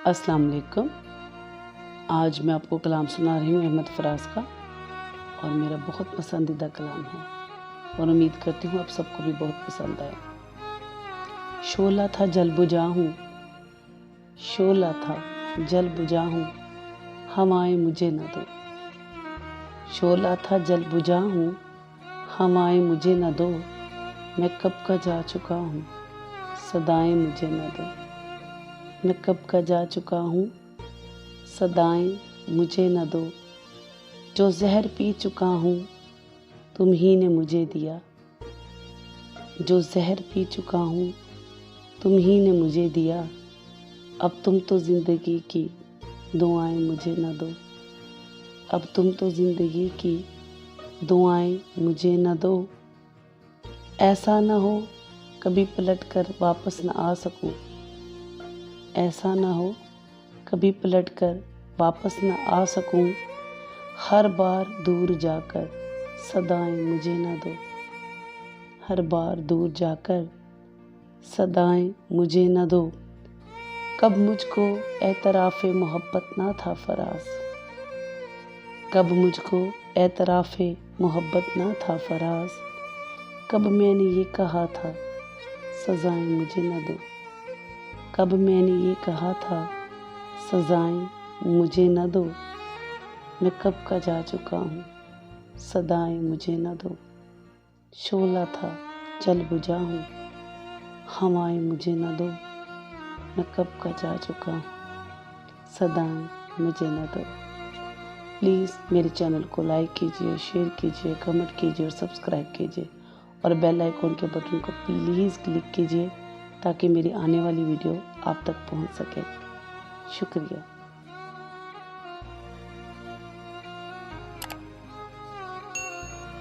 अस्सलाम वालेकुम। आज मैं आपको कलाम सुना रही हूँ अहमद फराज का, और मेरा बहुत पसंदीदा कलाम है और उम्मीद करती हूँ आप सबको भी बहुत पसंद आए। शोला था जल बुझा हूँ, शोला था जल बुझा हूँ, हवाएं मुझे न दो। शोला था जल बुझा हूँ, हवाएं मुझे न दो। मैं कब का जा चुका हूँ, सदाएं मुझे न दो। मैं कब का जा चुका हूँ, सदाएं मुझे न दो। जो जहर पी चुका हूँ, तुम ही ने मुझे दिया। जो जहर पी चुका हूँ, तुम ही ने मुझे दिया। अब तुम तो ज़िंदगी की दुआएं मुझे न दो। अब तुम तो ज़िंदगी की दुआएं मुझे न दो। ऐसा न हो कभी पलट कर वापस न आ सकूं। ऐसा न हो कभी पलट कर वापस न आ सकूं। हर बार दूर जाकर सदाएं मुझे न दो। हर बार दूर जाकर सदाएं मुझे न दो। कब मुझको एतराफ़े मोहब्बत ना था फराज। कब मुझको एतराफ़े मोहब्बत ना था फराज। कब मैंने ये कहा था सज़ाएं मुझे न दो। कब मैंने ये कहा था सज़ाएं मुझे न दो। मैं कब का जा चुका हूँ, सदाएं मुझे न दो। शोला था जल बुझा हूँ, हवाएं मुझे न दो। मैं कब का जा चुका हूँ, सदाएं मुझे न दो। प्लीज़ मेरे चैनल को लाइक कीजिए, शेयर कीजिए, कमेंट कीजिए और सब्सक्राइब कीजिए, और बेल आइकॉन के बटन को प्लीज़ क्लिक कीजिए ताकि मेरी आने वाली वीडियो आप तक पहुंच सके। शुक्रिया।